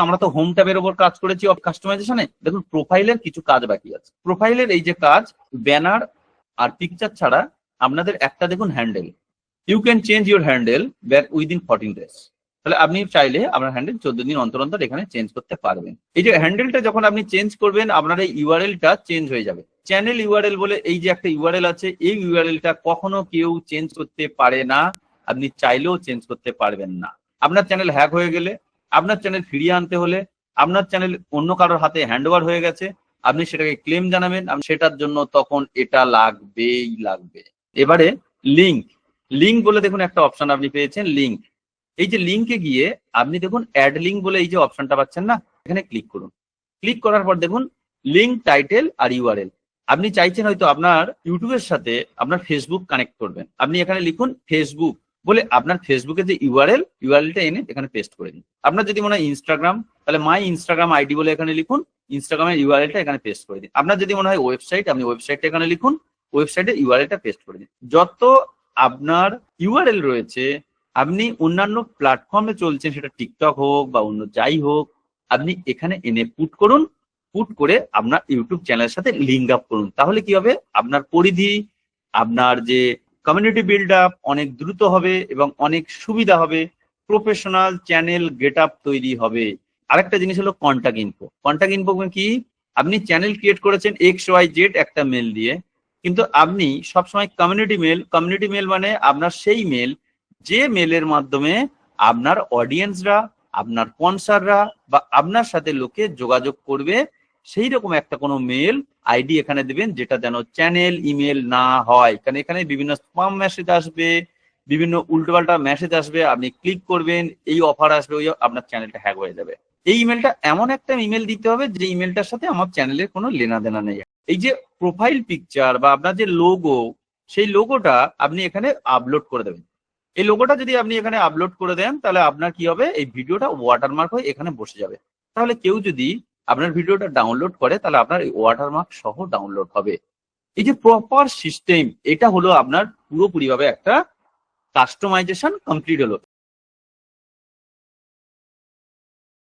আমরা তো হোম ট্যাবের উপর কাজ করেছি কাস্টমাইজেশনে। দেখুন প্রোফাইলের কিছু কাজ বাকি আছে। প্রোফাইলের এই যে কাজ, ব্যানার আর পিকচার ছাড়া আপনাদের একটা দেখুন handle, you can change your handle back within 14 days। তাহলে আপনি চাইলে আপনার হ্যান্ডেল 14 দিন অন্তর অন্তর এখানে চেঞ্জ করতে পারবেন। এই যে হ্যান্ডেলটা যখন আপনি চেঞ্জ করবেন, আপনার এই ইউআরএলটা চেঞ্জ হয়ে যাবে। চ্যানেল ইউআরএল বলে এই যে একটা ইউআরএল আছে, এই ইউআরএলটা কখনো কেউ চেঞ্জ করতে পারে না, আপনি চাইলেও চেঞ্জ করতে পারবেন না। আপনার চ্যানেল হ্যাক হয়ে গেলে, আপনার চ্যানেল ফিরিয়ে আনতে হলে, আপনার চ্যানেল অন্য কারোর হাতে হ্যান্ডওভার হয়ে গেছে, আপনি সেটাকে ক্লেম জানাবেন, সেটার জন্য তখন এটা লাগবেই লাগবে। এবারে লিঙ্ক, লিঙ্ক বলে দেখুন একটা অপশন আপনি পেয়েছেন লিঙ্ক। এই যে লিঙ্কে গিয়ে আপনি দেখুন অ্যাড লিঙ্ক বলে এই যে অপশনটা পাচ্ছেন না, এখানে ক্লিক করুন। ক্লিক করার পর দেখুন লিঙ্ক, টাইটেল আর ইউআরএল। আপনি চাইছেন হয়তো আপনার ইউটিউবের সাথে আপনার ফেসবুক কানেক্ট করবেন, আপনি এখানে লিখুন ফেসবুক বলে আপনার ফেসবুকের যে ইউআরএলটা এনে এখানে পেস্ট করে দিন। আপনার যদি মনে হয় ইনস্টাগ্রাম, তাহলে মাই ইনস্টাগ্রাম আইডি বলে এখানে লিখুন, ইনস্টাগ্রামের ইউআরএলটা এখানে পেস্ট করে দিন। আপনার যদি মনে হয় ওয়েবসাইট, আপনি ওয়েবসাইটটা এখানে লিখুন, ওয়েবসাইটের ইউআরএলটা পেস্ট করে দিন। যত আপনার ইউআরএল রয়েছে, আপনি অন্যান্য প্ল্যাটফর্মে চলছেন, সেটা টিকটক হোক বা অন্য যাই হোক, আপনি এখানে এনে পুট করুন। পুট করে আপনার ইউটিউব চ্যানেলের সাথে লিঙ্ক আপ করুন। তাহলে কি হবে, আপনার পরিধি, আপনার যে কমিউনিটি বিল্ড আপ অনেক দ্রুত হবে এবং অনেক সুবিধা হবে, প্রফেশনাল চ্যানেল গেট আপ তৈরি হবে। আরেকটা জিনিস হলো কন্টাক্ট ইনফো। কন্টাক্ট ইনফো কি, আপনি চ্যানেল ক্রিয়েট করেছেন XYZ একটা মেল দিয়ে, কিন্তু আপনি সবসময় কমিউনিটি মেল মানে আপনার সেই মেল যে মেলের মাধ্যমে আপনার অডিয়েন্সরা, আপনার স্পন্সররা বা আপনার সাথে লোকে যোগাযোগ করবে, সেই রকম একটা কোনো মেল আইডি এখানে দেবেন, যেটা যেন চ্যানেল ইমেল না হয়। কারণ এখানে বিভিন্ন স্প্যাম মেসেজ আসবে, বিভিন্ন উল্টোপাল্টা মেসেজ আসবে, আপনি ক্লিক করবেন, এই অফার আসবে, ওই আপনার চ্যানেলটা হ্যাক হয়ে যাবে। এই ইমেলটা এমন একটা ইমেল দিতে হবে যে ইমেলটার সাথে আমার চ্যানেলের কোনো লেনা দেনা নেই। এই যে প্রোফাইল পিকচার বা আপনার যে লোগো, সেই লোগোটা আপনি এখানে আপলোড করে দেবেন। এই লোগোটা যদি আপনি এখানে আপলোড করে দেন, তাহলে আপনার কি হবে, এই ভিডিওটা ওয়াটারমার্ক হয়ে এখানে বসে যাবে। তাহলে কেউ যদি আপনার ভিডিওটা ডাউনলোড করে, তাহলে আপনার এই ওয়াটারমার্ক সহ ডাউনলোড হবে। এই যে প্রপার সিস্টেম, এটা হলো আপনার পুরোপুরি ভাবে একটা কাস্টমাইজেশন কমপ্লিট হলো।